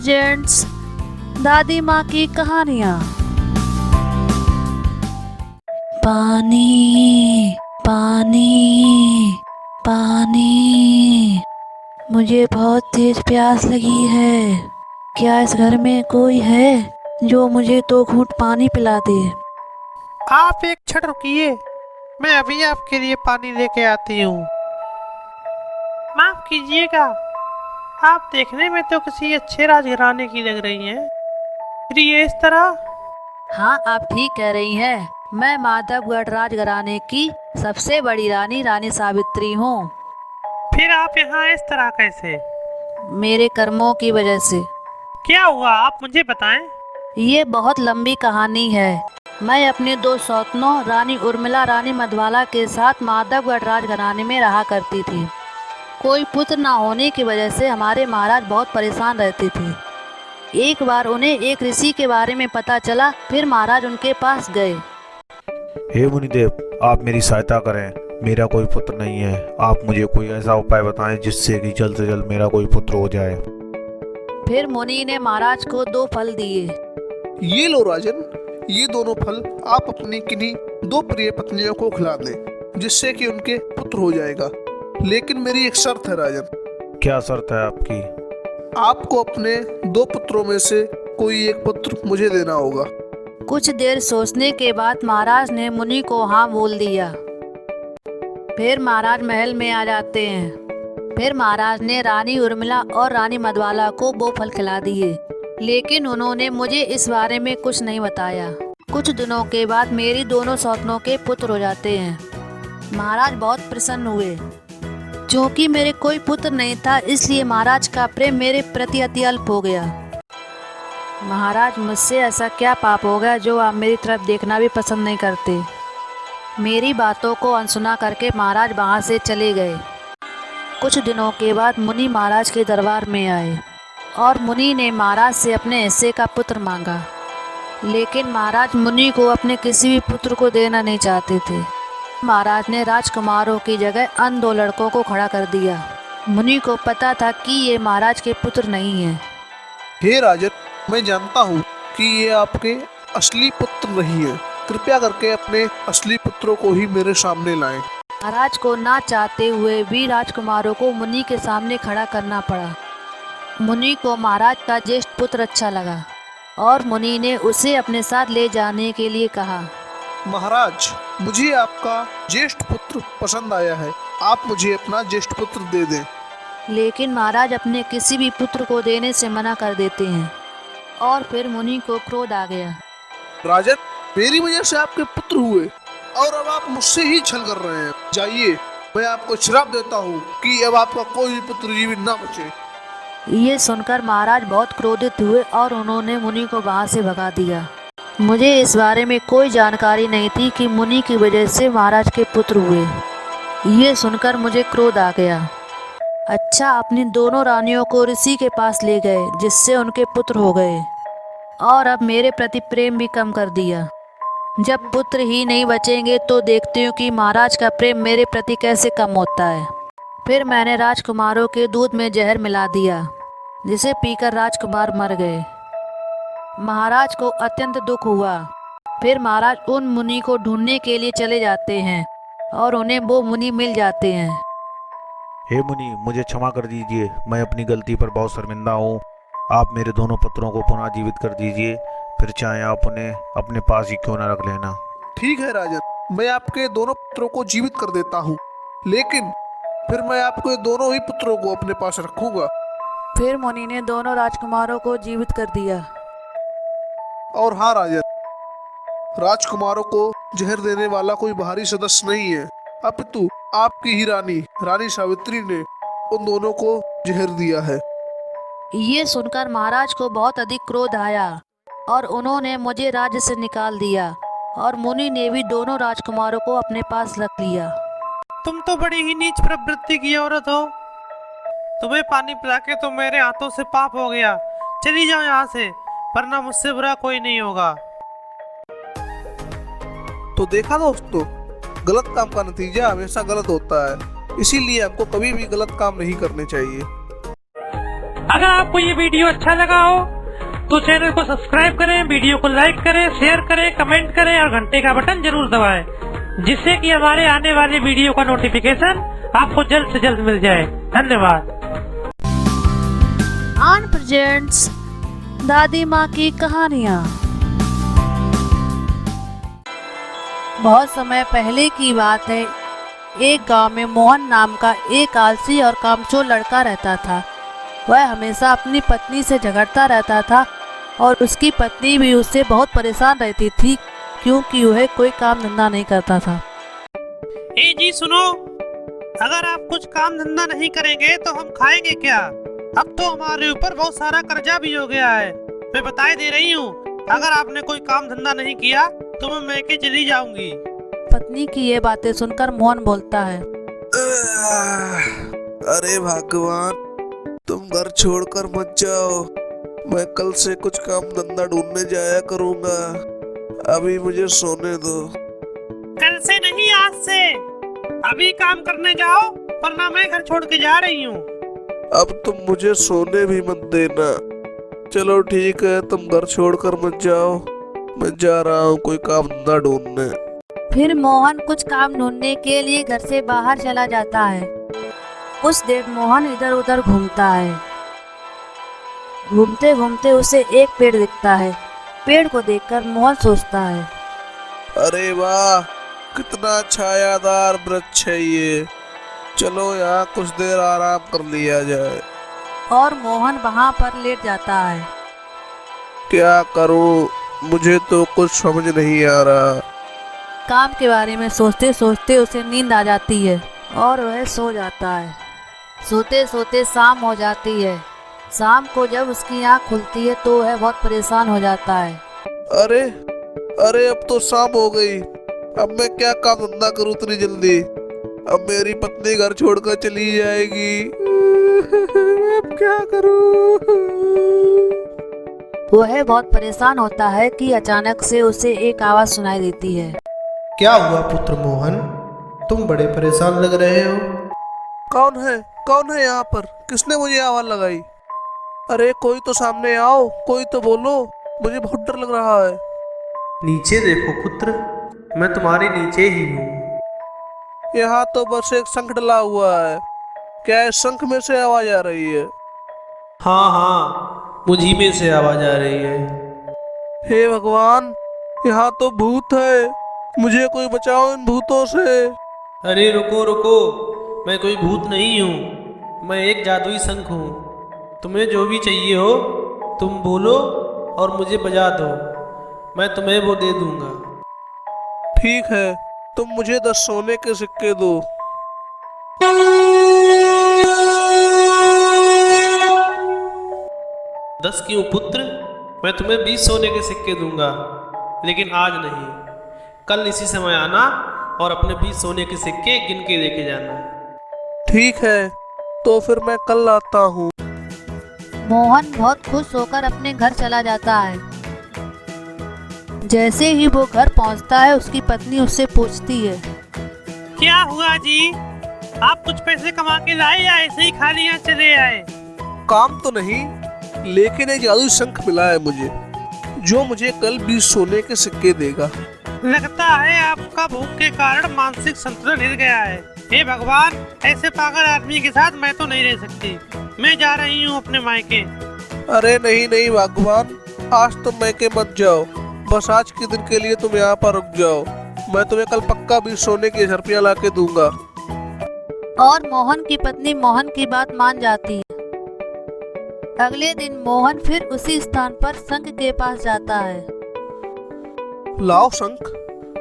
Gents, दादी माँ की कहानियाँ। पानी पानी पानी, मुझे बहुत तेज प्यास लगी है। क्या इस घर में कोई है जो मुझे 2 घूंट पानी पिला दे? आप एक क्षण रुकिए, मैं अभी आपके लिए पानी लेके आती हूँ। माफ कीजिएगा, आप देखने में तो किसी अच्छे राजघराने की लग रही हैं, फिर ये इस तरह। हाँ, आप ठीक कह रही हैं। मैं माधवगढ़ राजघराने की सबसे बड़ी रानी रानी सावित्री हूँ। फिर आप यहाँ इस तरह कैसे? मेरे कर्मों की वजह से। क्या हुआ, आप मुझे बताएं। ये बहुत लंबी कहानी है। मैं अपने 2 सौतनों रानी उर्मिला रानी मधवाला के साथ माधवगढ़ राजघराने में रहा करती थी। कोई पुत्र ना होने की वजह से हमारे महाराज बहुत परेशान रहते थे। एक बार उन्हें एक ऋषि के बारे में पता चला, फिर महाराज उनके पास गए। हे मुनिदेव, आप मेरी सहायता करें। मेरा कोई पुत्र नहीं है। आप मुझे कोई ऐसा उपाय बताएं जिससे कि जल्द से जल्द मेरा कोई पुत्र हो जाए। फिर मुनि ने महाराज को 2 फल दिए। ये लो राजन, ये दोनों फल आप अपनी किन्हीं 2 प्रिय पत्नियों को खिला दें, जिससे कि उनके पुत्र हो जाएगा। लेकिन मेरी एक शर्त है राजन। क्या शर्त है आपकी? आपको अपने 2 पुत्रों में से कोई एक पुत्र मुझे देना होगा। कुछ देर सोचने के बाद महाराज ने मुनि को हाँ बोल दिया। फिर महाराज महल में आ जाते हैं। फिर महाराज ने रानी उर्मिला और रानी मधवाला को 2 फल खिला दिए, लेकिन उन्होंने मुझे इस बारे में कुछ नहीं बताया। कुछ दिनों के बाद मेरी दोनों सौतनों के पुत्र हो जाते हैं। महाराज बहुत प्रसन्न हुए। क्योंकि मेरे कोई पुत्र नहीं था, इसलिए महाराज का प्रेम मेरे प्रति अति अल्प हो गया। महाराज, मुझसे ऐसा क्या पाप हो गया जो आप मेरी तरफ देखना भी पसंद नहीं करते? मेरी बातों को अनसुना करके महाराज वहाँ से चले गए। कुछ दिनों के बाद मुनि महाराज के दरबार में आए और मुनि ने महाराज से अपने हिस्से का पुत्र मांगा। लेकिन महाराज मुनि को अपने किसी भी पुत्र को देना नहीं चाहते थे। महाराज ने राजकुमारों की जगह अन्य 2 लड़कों को खड़ा कर दिया। मुनि को पता था कि ये महाराज के पुत्र नहीं हैं। हे राजन, मैं जानता हूँ कि ये आपके असली पुत्र नहीं है। कृपया करके अपने असली पुत्रों को ही मेरे सामने लाएं। महाराज को ना चाहते हुए भी राजकुमारों को मुनि के सामने खड़ा करना पड़ा। मुनि को महाराज का ज्येष्ठ पुत्र अच्छा लगा और मुनि ने उसे अपने साथ ले जाने के लिए कहा। महाराज, मुझे आपका ज्येष्ठ पुत्र पसंद आया है। आप मुझे अपना ज्येष्ठ पुत्र दे दें। लेकिन महाराज अपने किसी भी पुत्र को देने से मना कर देते हैं और फिर मुनि को क्रोध आ गया। राजन, मेरी वजह से आपके पुत्र हुए और अब आप मुझसे ही छल कर रहे हैं। जाइए, मैं आपको श्राप देता हूँ कि अब आपका कोई भी पुत्र जीवित ना बचे। ये सुनकर महाराज बहुत क्रोधित हुए और उन्होंने मुनि को वहाँ से भगा दिया। मुझे इस बारे में कोई जानकारी नहीं थी कि मुनि की वजह से महाराज के पुत्र हुए। ये सुनकर मुझे क्रोध आ गया। अच्छा, अपनी दोनों रानियों को ऋषि के पास ले गए, जिससे उनके पुत्र हो गए और अब मेरे प्रति प्रेम भी कम कर दिया। जब पुत्र ही नहीं बचेंगे तो देखती हूँ कि महाराज का प्रेम मेरे प्रति कैसे कम होता है। फिर मैंने राजकुमारों के दूध में जहर मिला दिया, जिसे पीकर राजकुमार मर गए। महाराज को अत्यंत दुख हुआ। फिर महाराज उन मुनि को ढूंढने के लिए चले जाते हैं और उन्हें वो मुनि मिल जाते हैं। हे मुनि, मुझे क्षमा कर दीजिए। मैं अपनी गलती पर बहुत शर्मिंदा हूँ। आप मेरे दोनों पुत्रों को पुनः जीवित कर दीजिए, फिर चाहे आप उन्हें अपने पास ही क्यों न रख लेना। ठीक है राजन, मैं आपके दोनों पुत्रों को जीवित कर देता हूँ, लेकिन फिर मैं आपके दोनों ही पुत्रों को अपने पास रखूंगा। फिर मुनि ने दोनों राजकुमारों को जीवित कर दिया। और हाँ राजन, राजकुमारों को जहर देने वाला कोई बाहरी सदस्य नहीं है, अपितु आपकी ही रानी रानी सावित्री ने उन दोनों को जहर दिया है। ये सुनकर महाराज को बहुत अधिक क्रोध आया और उन्होंने मुझे राज्य से निकाल दिया और मुनि ने भी दोनों राजकुमारों को अपने पास रख लिया। तुम तो बड़ी ही नीच प्रवृत्ति की औरत हो। तुम्हें पानी पिला के तो मेरे हाथों से पाप हो गया। चली जाओ यहाँ से, वरना मुझसे बुरा कोई नहीं होगा। तो देखा दोस्तों, गलत काम का नतीजा हमेशा गलत होता है, इसीलिए हमको कभी भी गलत काम नहीं करने चाहिए। अगर आपको ये वीडियो अच्छा लगा हो तो चैनल को सब्सक्राइब करें, वीडियो को लाइक करें, शेयर करें, कमेंट करें और घंटे का बटन जरूर दबाएं, जिससे कि हमारे आने वाले वीडियो का नोटिफिकेशन आपको जल्द से जल्द मिल जाए। धन्यवाद। आन प्रेजेंट्स दादी माँ की कहानियाँ। बहुत समय पहले की बात है। एक गांव में मोहन नाम का एक आलसी और कामचोर लड़का रहता था। वह हमेशा अपनी पत्नी से झगड़ता रहता था और उसकी पत्नी भी उससे बहुत परेशान रहती थी, क्योंकि वह कोई काम धंधा नहीं करता था। ए जी सुनो, अगर आप कुछ काम धंधा नहीं करेंगे तो हम खाएंगे क्या? अब तो हमारे ऊपर बहुत सारा कर्जा भी हो गया है। मैं बताए दे रही हूँ, अगर आपने कोई काम धंधा नहीं किया तो मैं मैके चली जाऊंगी। पत्नी की ये बातें सुनकर मोहन बोलता है, अरे भगवान, तुम घर छोड़कर मत जाओ। मैं कल से कुछ काम धंधा ढूंढने जाया करूंगा। अभी मुझे सोने दो। कल से नहीं, आज से। अभी काम करने जाओ, वरना मैं घर छोड़ के जा रही हूँ। अब तुम मुझे सोने भी मत देना। चलो ठीक है, तुम घर छोड़कर मत जाओ। मैं जा रहा हूँ कोई काम धंधा ढूंढने। फिर मोहन कुछ काम ढूंढने के लिए घर से बाहर चला जाता है। उस दिन मोहन इधर उधर घूमता है। घूमते घूमते उसे एक पेड़ दिखता है। पेड़ को देखकर मोहन सोचता है, अरे वाह, कितना छायादार वृक्ष है ये। चलो यहाँ कुछ देर आराम कर लिया जाए। और मोहन वहाँ पर लेट जाता है। क्या करूँ, मुझे तो कुछ समझ नहीं आ रहा। काम के बारे में सोचते सोचते उसे नींद आ जाती है और वह सो जाता है। सोते सोते शाम हो जाती है। शाम को जब उसकी आँख खुलती है तो वह बहुत परेशान हो जाता है। अरे अरे, अब तो शाम हो गई। अब मैं क्या काम धंधा करूँ इतनी जल्दी? अब मेरी पत्नी घर छोड़कर चली जाएगी। अब क्या करूँ? वह बहुत परेशान होता है कि अचानक से उसे एक आवाज़ सुनाई देती है। क्या हुआ पुत्र मोहन, तुम बड़े परेशान लग रहे हो। कौन है? कौन है यहाँ पर? किसने मुझे आवाज लगाई? अरे कोई तो सामने आओ, कोई तो बोलो, मुझे बहुत डर लग रहा है। नीचे देखो पुत्र, मैं तुम्हारे नीचे ही हूँ। यहाँ तो बस एक शंख डला हुआ है। क्या इस शंख में से आवाज आ रही है? हाँ हाँ, मुझी में से आवाज आ रही है। हे भगवान, यहाँ तो भूत है। मुझे कोई बचाओ इन भूतों से। अरे रुको रुको, मैं कोई भूत नहीं हूँ, मैं एक जादुई शंख हूँ। तुम्हें जो भी चाहिए हो तुम बोलो और मुझे बजा दो, मैं तुम्हें वो दे दूंगा। ठीक है, तुम मुझे 10 सोने के सिक्के दो। 10 क्यों पुत्र, मैं तुम्हें 20 सोने के सिक्के दूंगा, लेकिन आज नहीं। कल इसी समय आना और अपने 20 सोने के सिक्के गिन के लेके जाना। ठीक है, तो फिर मैं कल आता हूँ। मोहन बहुत खुश होकर अपने घर चला जाता है। जैसे ही वो घर पहुंचता है उसकी पत्नी उससे पूछती है, क्या हुआ जी? आप कुछ पैसे कमा के लाए या ऐसे ही खाली यहाँ चले आए? काम तो नहीं, लेकिन एक जादुई शंख मिला है मुझे, जो मुझे कल 20 सोने के सिक्के देगा। लगता है आपका भूख के कारण मानसिक संतुलन हिल गया है। हे भगवान, ऐसे पागल आदमी के साथ मैं तो नहीं रह सकती। मैं जा रही हूँ अपने मायके। अरे नहीं नहीं भगवान, आज तुम मैके मत जाओ। बस आज के दिन के लिए तुम यहाँ पर रुक जाओ। मैं तुम्हें कल पक्का 20 सोने की झरपियाँ ला के दूंगा। और मोहन की पत्नी मोहन की बात मान जाती है। अगले दिन मोहन फिर उसी स्थान पर शंख के पास जाता है। लाओ शंख,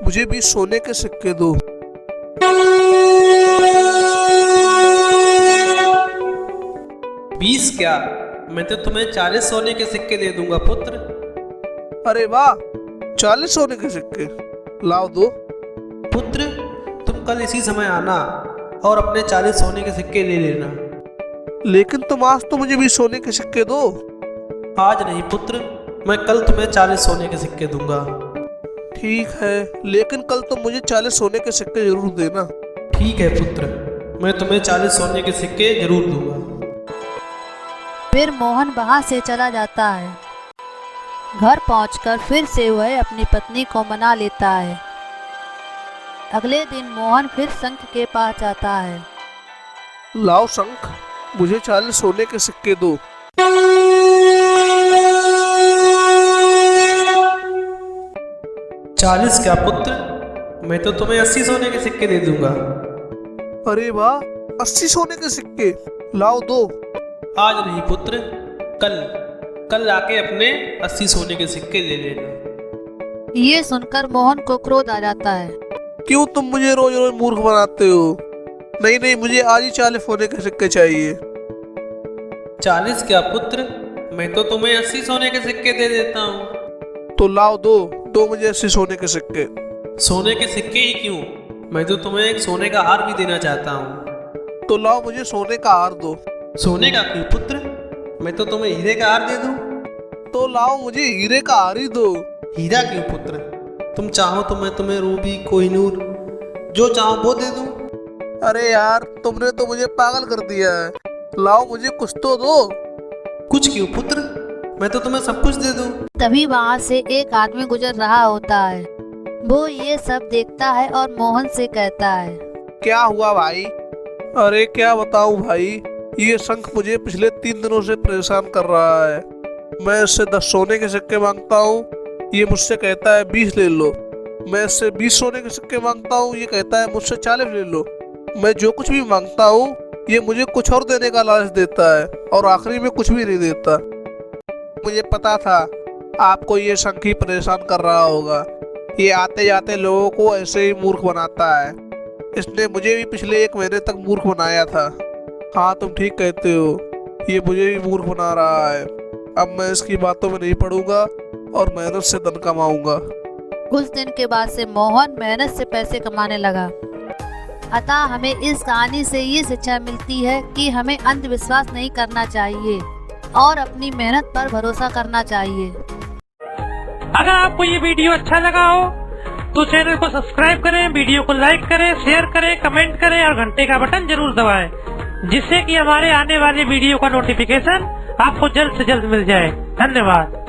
मुझे 20 सोने के सिक्के दो। 20 क्या, मैं तो तुम्हें 40 सोने के सिक्के दे दूंगा पुत्र। अरे वाह, 40 सोने के सिक्के लाओ दो। पुत्र तुम कल इसी समय आना और अपने 40 सोने के सिक्के ले लेना। लेकिन तुम आज तो मुझे 20 सोने के सिक्के दो। आज नहीं पुत्र, मैं कल तुम्हें 40 सोने के सिक्के दूंगा। ठीक है, लेकिन कल तुम मुझे 40 सोने के सिक्के जरूर देना। ठीक है पुत्र, मैं तुम्हें 40 सोने के सिक्के जरूर दूंगा। फिर मोहन वहाँ से चला जाता है। घर पहुंचकर फिर से वह अपनी पत्नी को मना लेता है। अगले दिन मोहन फिर शंख के पास जाता है। लाओ शंख, मुझे 40 सोने के सिक्के दो। 40 क्या पुत्र, मैं तो तुम्हें 80 सोने के सिक्के दे दूंगा। अरे वाह, 80 सोने के सिक्के, लाओ दो। आज नहीं पुत्र, कल आके अपने 80 सोने के सिक्के ले लेना। ये सुनकर मोहन को क्रोध आ जाता है। क्यों तुम मुझे रोज रोज मूर्ख बनाते हो? नहीं नहीं, मुझे आज ही 40 सोने के सिक्के चाहिए। 40 क्या पुत्र, मैं तो तुम्हें 80 सोने के सिक्के दे देता हूँ। तो लाओ दो मुझे 80 सोने के सिक्के। सोने के सिक्के ही क्यों, मैं तो तुम्हें एक सोने का हार भी देना चाहता हूँ। तो लाओ मुझे सोने का हार दो। सोने का क्यों पुत्र, मैं तो तुम्हें हीरे का हार दे दूँ। तो लाओ मुझे हीरे का हार ही दो। हीरा क्यों पुत्र, तुम चाहो तो मैं तुम्हें रूबी, कोहिनूर, जो चाहो वो दे दूँ। अरे यार, तुमने तो मुझे पागल कर दिया है। लाओ मुझे कुछ तो दो। कुछ क्यों पुत्र, मैं तो तुम्हें सब कुछ दे दूँ। तभी वहाँ से एक आदमी गुजर रहा होता है। वो ये सब देखता है और मोहन से कहता है, क्या हुआ भाई? अरे क्या बताऊं भाई, ये शंख मुझे पिछले 3 दिनों से परेशान कर रहा है। मैं इससे 10 सोने के सिक्के मांगता हूँ, ये मुझसे कहता है 20 ले लो। मैं इससे 20 सोने के सिक्के मांगता हूँ, ये कहता है मुझसे 40 ले लो। मैं जो कुछ भी मांगता हूँ, ये मुझे कुछ और देने का लालच देता है और आखिरी में कुछ भी नहीं देता। मुझे पता था आपको ये शंख ही परेशान कर रहा होगा। ये आते जाते लोगों को ऐसे ही मूर्ख बनाता है। इसने मुझे भी पिछले 1 महीने तक मूर्ख बनाया था। हाँ, तुम ठीक कहते हो, ये मुझे भी मूर्ख बना रहा है। अब मैं इसकी बातों में नहीं पड़ूंगा और मेहनत से धन कमाऊंगा। उस दिन के बाद से मोहन मेहनत से पैसे कमाने लगा। अतः हमें इस कहानी से ये शिक्षा मिलती है कि हमें अंधविश्वास नहीं करना चाहिए और अपनी मेहनत पर भरोसा करना चाहिए। अगर आपको ये वीडियो अच्छा लगा हो तो चैनल को सब्सक्राइब करें, वीडियो को लाइक करें, शेयर करें, कमेंट करें और घंटे का बटन जरूर दबाएं, जिससे कि हमारे आने वाले वीडियो का नोटिफिकेशन आपको जल्द से जल्द मिल जाए। धन्यवाद।